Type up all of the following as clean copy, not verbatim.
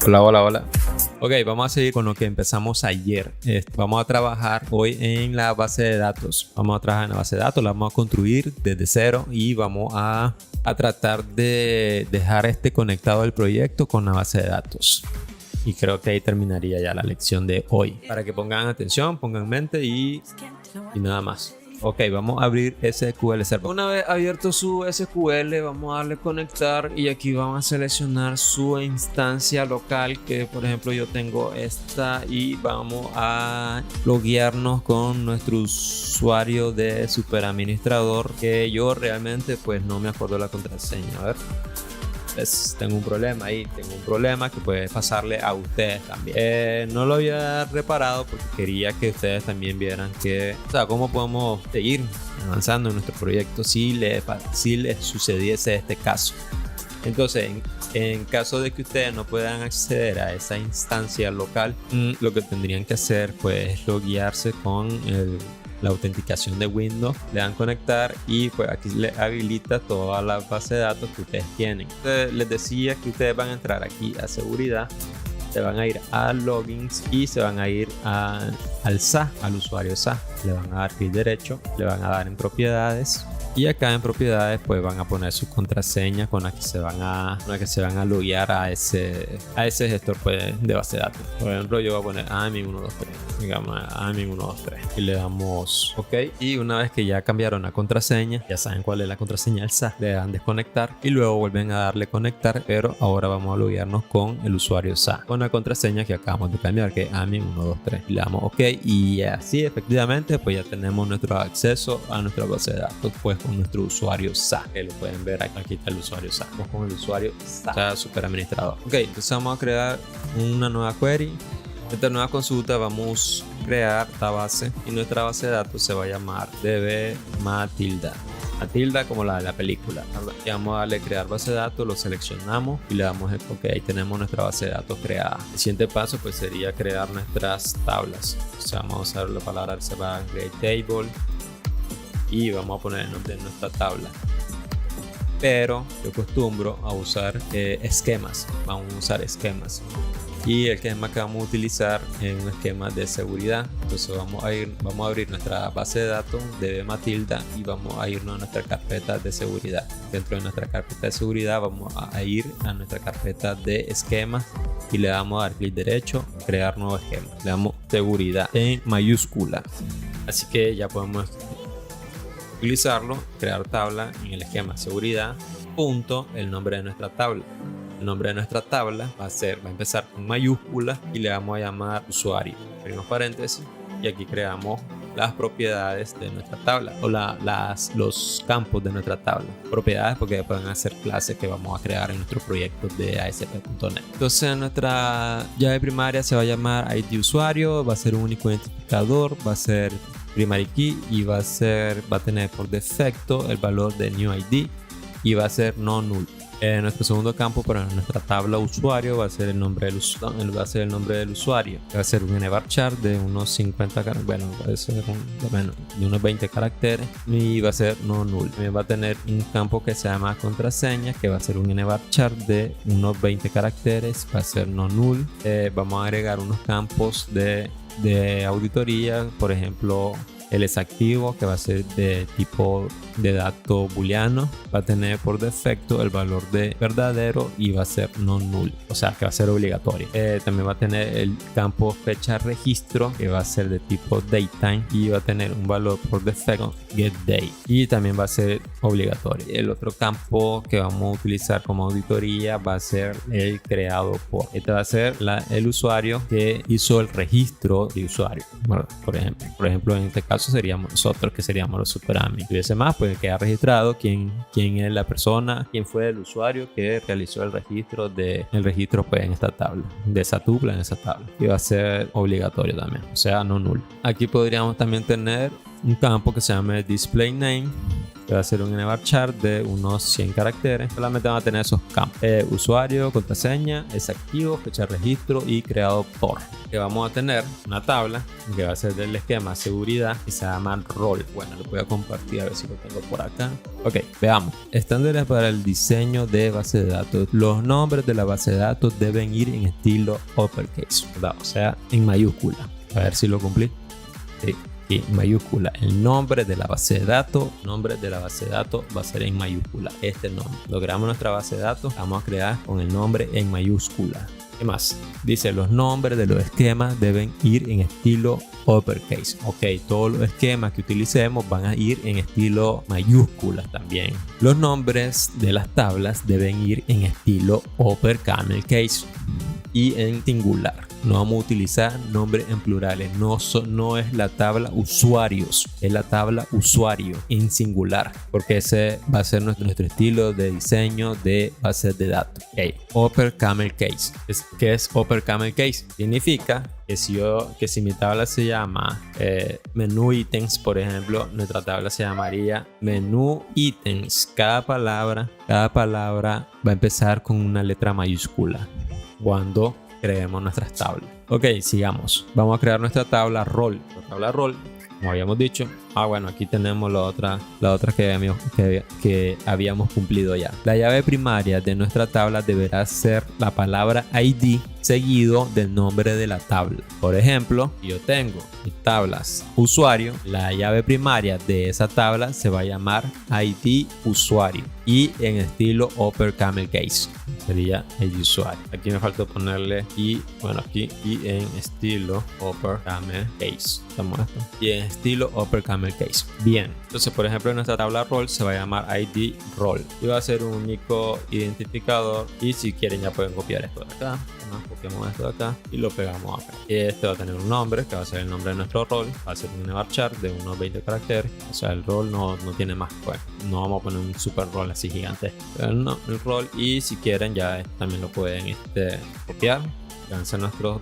Hola, hola, hola. Ok, vamos a seguir con lo que empezamos ayer. Vamos a trabajar hoy en la base de datos. Vamos a trabajar en la base de datos, la vamos a construir desde cero y vamos a tratar de dejar conectado el proyecto con la base de datos. Y creo que ahí terminaría ya la lección de hoy. Para que pongan atención, pongan mente y nada más. Ok, vamos a abrir SQL Server. Una vez abierto su SQL, vamos a darle conectar y aquí vamos a seleccionar su instancia local, que por ejemplo yo tengo esta, y vamos a loguearnos con nuestro usuario de superadministrador, que yo realmente pues no me acuerdo la contraseña. A ver. Tengo un problema ahí, que puede pasarle a ustedes también. No lo había reparado porque quería que ustedes también vieran cómo podemos seguir avanzando en nuestro proyecto si les sucediese este caso. Entonces, en caso de que ustedes no puedan acceder a esa instancia local, lo que tendrían que hacer pues es loguearse con la autenticación de Windows, le dan conectar y pues aquí les habilita toda la base de datos que ustedes tienen. Entonces, les decía que ustedes van a entrar aquí a seguridad, se van a ir a logins y se van a ir al SA, al usuario SA. Le van a dar clic derecho, le van a dar en propiedades. Y acá en propiedades pues van a poner su contraseña con la que se van a loguear a ese gestor pues, de base de datos. Por ejemplo, yo voy a poner admin123, digamos admin123 y le damos OK. Y una vez que ya cambiaron la contraseña, ya saben cuál es la contraseña del SAT, le dan desconectar y luego vuelven a darle conectar, pero ahora vamos a loguearnos con el usuario SAT con la contraseña que acabamos de cambiar, que es admin123, y le damos OK. Y así efectivamente pues ya tenemos nuestro acceso a nuestra base de datos pues con nuestro usuario SA, que lo pueden ver aquí está el usuario SA. Vamos con el usuario SA, superadministrador. Ok, entonces vamos a crear una nueva query. Esta nueva consulta vamos a crear esta base y nuestra base de datos se va a llamar db Matilda. Matilda como la de la película. Y vamos a darle crear base de datos, lo seleccionamos y le damos el OK. Ahí tenemos nuestra base de datos creada. El siguiente paso pues sería crear nuestras tablas. O sea, vamos a usar la palabra reservada create table y vamos a poner el nombre de nuestra tabla, pero yo acostumbro a usar esquemas. Vamos a usar esquemas y el esquema que vamos a utilizar es un esquema de seguridad. Entonces vamos a abrir nuestra base de datos de Matilda y vamos a irnos a nuestra carpeta de seguridad. Dentro de nuestra carpeta de seguridad vamos a ir a nuestra carpeta de esquemas y le damos a dar clic derecho, crear nuevo esquema, le damos seguridad en mayúscula. Así que ya podemos utilizarlo, crear tabla en el esquema seguridad, punto, el nombre de nuestra tabla. El nombre de nuestra tabla va a empezar con mayúsculas y le vamos a llamar usuario. Abrimos paréntesis y aquí creamos las propiedades de nuestra tabla o los campos de nuestra tabla. Propiedades porque pueden ser clases que vamos a crear en nuestro proyecto de ASP.NET. Entonces nuestra llave primaria se va a llamar ID usuario, va a ser un único identificador, va a ser primary key y va a tener por defecto el valor de new ID y va a ser no null. Nuestro segundo campo para nuestra tabla usuario va a ser el nombre del usuario, va a ser un nvarchar de unos 50 caracteres, bueno, puede ser de unos 20 caracteres y va a ser no null. También va a tener un campo que se llama contraseña, que va a ser un nvarchar de unos 20 caracteres, va a ser no null. Vamos a agregar unos campos de auditoría, por ejemplo el exactivo, que va a ser de tipo de dato booleano, va a tener por defecto el valor de verdadero y va a ser no null, o sea que va a ser obligatorio. También va a tener el campo fecha registro, que va a ser de tipo datetime y va a tener un valor por defecto get date y también va a ser obligatorio. El otro campo que vamos a utilizar como auditoría va a ser el creado por. Este va a ser el usuario que hizo el registro de usuario, ¿verdad? Por ejemplo en este caso seríamos nosotros, que seríamos los superadmin. Si hubiese más, pues queda registrado quién es la persona, quién fue el usuario que realizó el registro pues en esta tabla, de esa tupla en esa tabla, y va a ser obligatorio también, o sea no null. Aquí podríamos también tener un campo que se llama display name, que va a ser un nvarchar de unos 100 caracteres. Solamente van a tener esos campos: usuario, contraseña, es activo, fecha de registro y creado por. Que vamos a tener una tabla que va a ser del esquema seguridad y se llama rol. Bueno, lo voy a compartir a ver si lo tengo por acá. Ok, veamos. Estándares para el diseño de base de datos. Los nombres de la base de datos deben ir en estilo uppercase, ¿verdad? O sea, en mayúscula. A ver si lo cumplí. Sí. Y mayúscula. El nombre de la base de datos, va a ser en mayúscula. Este nombre. Lo creamos en nuestra base de datos. Vamos a crear con el nombre en mayúscula. ¿Qué más? Dice: los nombres de los esquemas deben ir en estilo uppercase. Ok, todos los esquemas que utilicemos van a ir en estilo mayúsculas también. Los nombres de las tablas deben ir en estilo upper camel case y en singular. No vamos a utilizar nombres en plurales. No es la tabla usuarios, es la tabla usuario en singular, porque ese va a ser nuestro estilo de diseño de bases de datos. Okay. Upper camel case. ¿Qué es upper camel case? Significa que si mi tabla se llama menú ítems, por ejemplo, nuestra tabla se llamaría menú ítems. Cada palabra va a empezar con una letra mayúscula cuando creemos nuestras tablas. Ok, sigamos. Vamos a crear nuestra tabla rol. La tabla rol, como habíamos dicho. Bueno, aquí tenemos la otra que habíamos cumplido ya. La llave primaria de nuestra tabla deberá ser la palabra ID seguido del nombre de la tabla. Por ejemplo, yo tengo mis tablas usuario. La llave primaria de esa tabla se va a llamar ID usuario y en estilo upper camel case sería ID usuario. Aquí me faltó ponerle aquí en estilo upper camel case. Y en estilo upper camel case. Bien, entonces por ejemplo en nuestra tabla rol se va a llamar ID rol y va a ser un único identificador. Y si quieren ya pueden copiar esto de acá. Copiamos esto de acá y lo pegamos acá. Y este va a tener un nombre que va a ser el nombre de nuestro rol. Va a ser un nvarchar de unos 20 caracteres. O sea, el rol no tiene más. Bueno, no vamos a poner un super rol así gigante. Pero no, el rol. Y si quieren ya también lo pueden copiar. Lanzar nuestros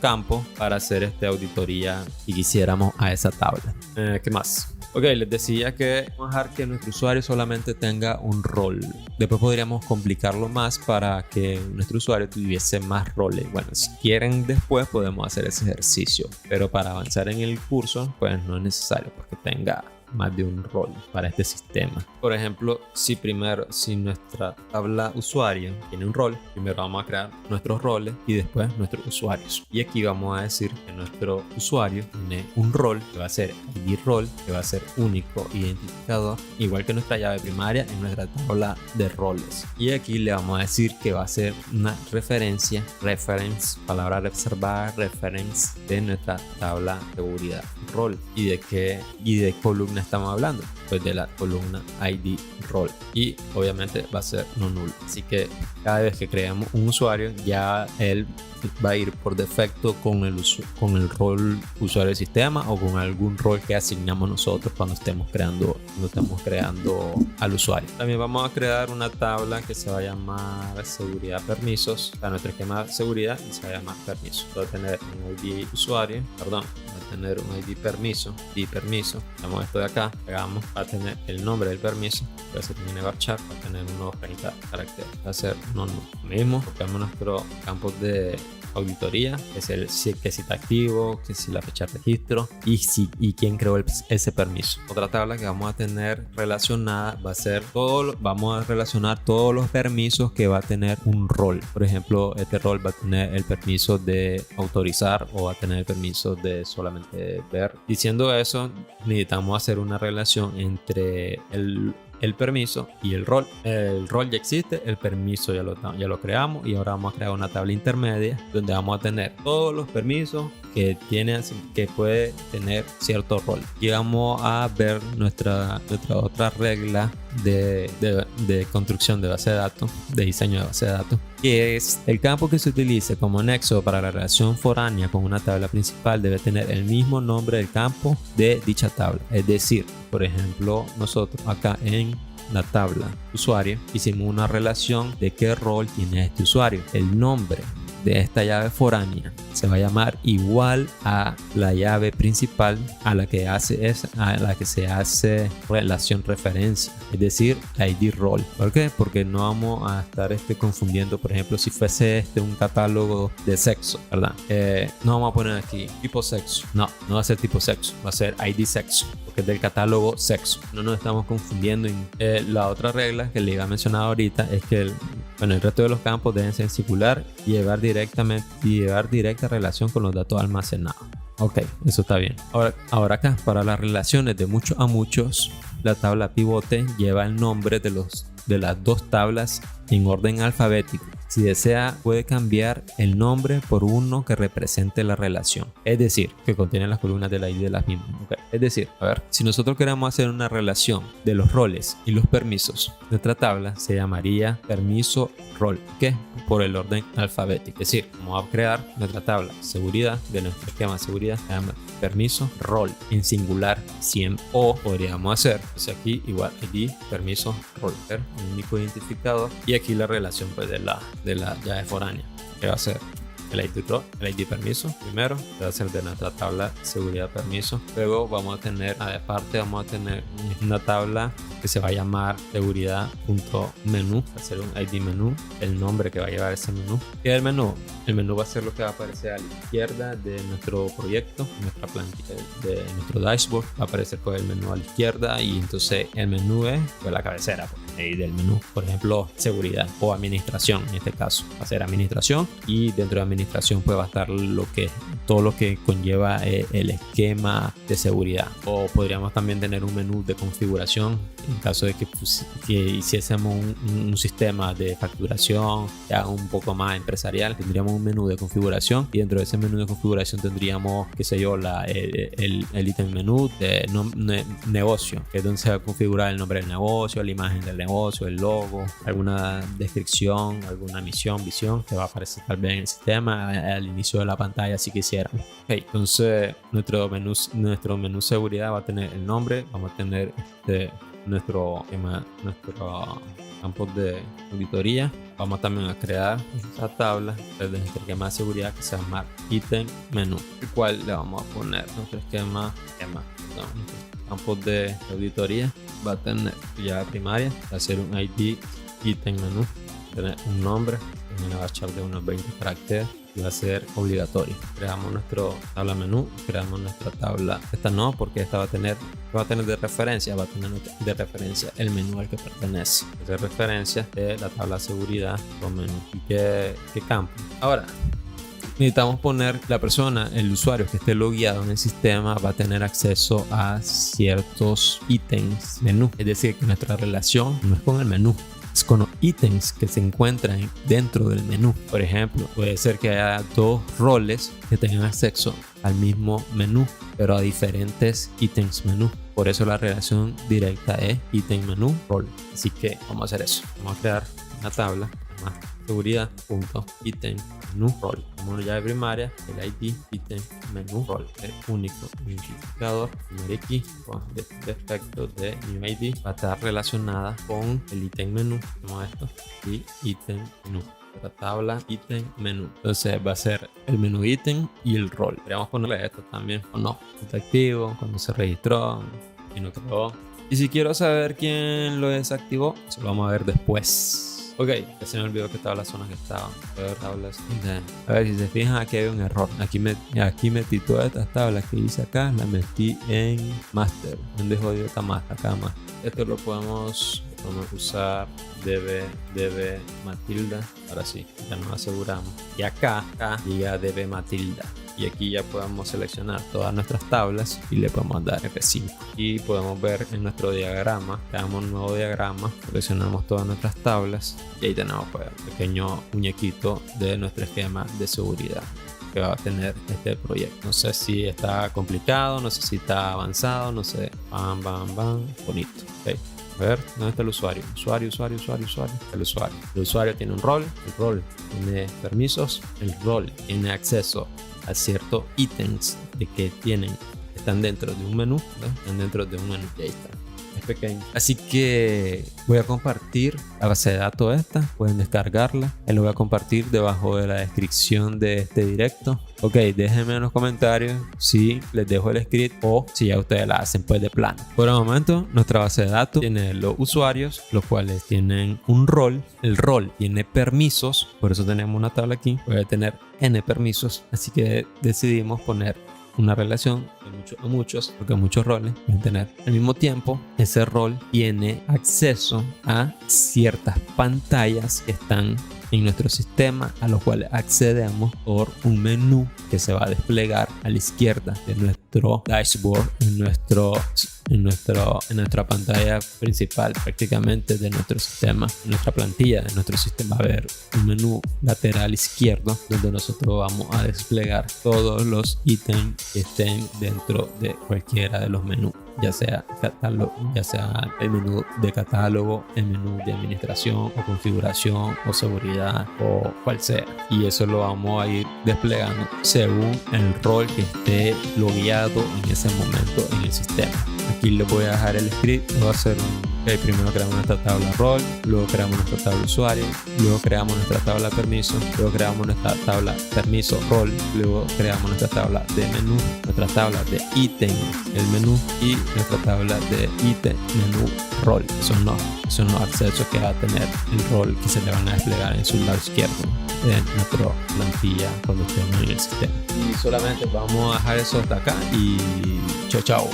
campos para hacer auditoría y quisiéramos a esa tabla. ¿Qué más? Ok, les decía que vamos a dejar que nuestro usuario solamente tenga un rol. Después podríamos complicarlo más para que nuestro usuario tuviese más roles. Bueno, si quieren después podemos hacer ese ejercicio, pero para avanzar en el curso pues no es necesario porque tenga más de un rol para este sistema. Por ejemplo, si nuestra tabla usuario tiene un rol, primero vamos a crear nuestros roles y después nuestros usuarios. Y aquí vamos a decir que nuestro usuario tiene un rol que va a ser ID rol, que va a ser único identificador, igual que nuestra llave primaria en nuestra tabla de roles. Y aquí le vamos a decir que va a ser una reference, palabra reservada, reference de nuestra tabla de seguridad rol. ¿Y de qué columna estamos hablando? Pues de la columna ID rol, y obviamente va a ser no nulo. Así que cada vez que creamos un usuario, ya él va a ir por defecto con el rol usuario del sistema o con algún rol que asignamos nosotros cuando estemos creando al usuario. También vamos a crear una tabla que se va a llamar seguridad permisos, a nuestro esquema de seguridad, y se va a llamar permiso. Va a tener un ID usuario, va a tener un ID permiso, damos esto de acá, pegamos, va a tener el nombre del permiso, va a ser un nvarchar, va a tener unos 30 caracteres, va a ser no mismo. Copiamos nuestro campo de auditoría, que es que si está activo, que si la fecha de registro y quién creó ese permiso. Otra tabla que vamos a tener relacionada va a ser vamos a relacionar todos los permisos que va a tener un rol. Por ejemplo, este rol va a tener el permiso de autorizar o va a tener el permiso de solamente ver. Diciendo eso, necesitamos hacer una relación entre el permiso y el rol. El rol ya existe, el permiso ya lo creamos, y ahora vamos a crear una tabla intermedia donde vamos a tener todos los permisos que puede tener cierto rol. Y vamos a ver nuestra otra regla de construcción de base de datos, de diseño de base de datos, que es el campo que se utilice como nexo para la relación foránea con una tabla principal debe tener el mismo nombre del campo de dicha tabla. Es decir, por ejemplo, nosotros acá en la tabla usuario hicimos una relación de qué rol tiene este usuario. El nombre de esta llave foránea se va a llamar igual a la llave principal a la que se hace relación referencia, es decir, ID role. ¿Por qué? Porque no vamos a estar confundiendo, por ejemplo, si fuese un catálogo de sexo, ¿verdad? No vamos a poner aquí tipo sexo, no va a ser tipo sexo, va a ser ID sexo, porque es del catálogo sexo. No nos estamos confundiendo. La otra regla que le iba a mencionar ahorita es que el resto de los campos deben ser singular y llevar directa relación con los datos almacenados. Ok, eso está bien. Ahora acá, para las relaciones de muchos a muchos, la tabla pivote lleva el nombre de las dos tablas en orden alfabético. Si desea, puede cambiar el nombre por uno que represente la relación, es decir, que contiene las columnas de la ID de las mismas. Okay. Es decir, a ver, si nosotros queremos hacer una relación de los roles y los permisos, nuestra tabla se llamaría permiso rol, que por el orden alfabético. Es decir, vamos a crear nuestra tabla seguridad de nuestro esquema de seguridad, se llama permiso rol en singular siempre, o podríamos hacer aquí igual ID permiso rol, un único identificador, y aquí la relación pues de la llave foránea, que va a ser el ID permiso primero, que va a ser de nuestra tabla seguridad permiso. Luego vamos a tener, aparte vamos a tener una tabla que se va a llamar seguridad.menú, va a ser un ID menú, el nombre que va a llevar ese menú. Y el menú va a ser lo que va a aparecer a la izquierda de nuestro proyecto, nuestra plantilla de nuestro dashboard. Va a aparecer pues el menú a la izquierda, y entonces el menú es pues la cabecera ahí del menú. Por ejemplo, seguridad o administración, en este caso va a ser administración, y dentro de administración pues va a estar todo lo que conlleva el esquema de seguridad. O podríamos también tener un menú de configuración en caso de que hiciésemos un sistema de facturación ya un poco más empresarial. Tendríamos un menú de configuración, y dentro de ese menú de configuración tendríamos, qué sé yo, el ítem menú de negocio, que es donde se va a configurar el nombre del negocio, la imagen del negocio, el logo, alguna descripción, alguna misión, visión que va a aparecer tal vez en el sistema al inicio de la pantalla si quisieran. Okay, entonces nuestro menú seguridad va a tener el nombre, vamos a tener nuestro campo de auditoría. Vamos también a crear esta tabla desde nuestro esquema de seguridad que se llama ítem menú, el cual le vamos a poner nuestro campo de auditoría. Va a tener llave primaria, va a ser un ID ítem menú, tener un nombre, una bachar de unos 20 caracteres, y va a ser obligatorio. Creamos nuestra tabla menú, creamos nuestra tabla. Esta no, porque esta va a tener de referencia el menú al que pertenece. De referencia de la tabla seguridad o menú. ¿Y qué campo? Ahora, necesitamos poner la persona, el usuario que esté logueado en el sistema va a tener acceso a ciertos ítems menú. Es decir, que nuestra relación no es con el menú, es con los ítems que se encuentran dentro del menú. Por ejemplo, puede ser que haya dos roles que tengan acceso al mismo menú, pero a diferentes ítems menú. Por eso la relación directa es ítem menú rol. Así que vamos a hacer eso. Vamos a crear una tabla más seguridad.ítem menú rol. Como una llave primaria, el ID ítem menú rol, el único identificador, primer key con defecto de new ID, va a estar relacionada con el ítem menú, como esto, y ítem menú. La tabla ítem menú, entonces va a ser el menú ítem y el rol. Podríamos ponerle esto también o no, está activo, cuando se registró y no creó. Y si quiero saber quién lo desactivó, eso lo vamos a ver después. Ok, ya se me olvidó que tablas son las que estaban. A ver, si se fijan, aquí hay un error. Aquí metí todas estas tablas que hice acá, las metí en master. ¿Dónde jodido está master? Acá master. Esto lo podemos usar db matilda. Ahora sí, ya nos aseguramos. Y acá diga db matilda. Y aquí ya podemos seleccionar todas nuestras tablas y le podemos dar F5. Y podemos ver en nuestro diagrama, creamos un nuevo diagrama, seleccionamos todas nuestras tablas y ahí tenemos pues, un pequeño muñequito de nuestro esquema de seguridad que va a tener este proyecto. No sé si está complicado, no sé si está avanzado, no sé. Bonito. Okay. A ver, ¿dónde está el usuario? Usuario. El usuario tiene un rol, el rol tiene permisos, el rol tiene acceso a ciertos ítems de que están dentro de un menú, ¿no? Están dentro de un menú, y ahí está. es pequeño. Así que voy a compartir la base de datos esta, pueden descargarla. Lo voy a compartir debajo de la descripción de este directo. Ok, déjenme en los comentarios si les dejo el script o si ya ustedes la hacen pues de plano. Por el momento, nuestra base de datos tiene los usuarios, los cuales tienen un rol. El rol tiene permisos, por eso tenemos una tabla aquí. Voy a tener n permisos, así que decidimos poner una relación de muchos, porque muchos roles pueden tener. Al mismo tiempo, ese rol tiene acceso a ciertas pantallas que están en nuestro sistema, a los cuales accedemos por un menú que se va a desplegar a la izquierda de nuestro dashboard, en nuestra pantalla principal prácticamente de nuestro sistema, en nuestra plantilla de nuestro sistema. Va a haber un menú lateral izquierdo donde nosotros vamos a desplegar todos los ítems que estén dentro de cualquiera de los menús, ya sea catálogo, ya sea el menú de catálogo, el menú de administración o configuración o seguridad o cual sea, y eso lo vamos a ir desplegando según el rol que esté logueado en ese momento en el sistema. Aquí les voy a dejar el script. Voy a hacer primero creamos nuestra tabla rol, luego creamos nuestra tabla usuario, luego creamos nuestra tabla permiso, luego creamos nuestra tabla permiso rol, luego creamos nuestra tabla de menú, nuestra tabla de ítem, el menú, y nuestra tabla de ítem, menú, rol. Son los accesos que va a tener el rol que se le van a desplegar en su lado izquierdo de nuestra plantilla cuando estemos en el sistema. Y solamente vamos a dejar eso hasta acá y chao.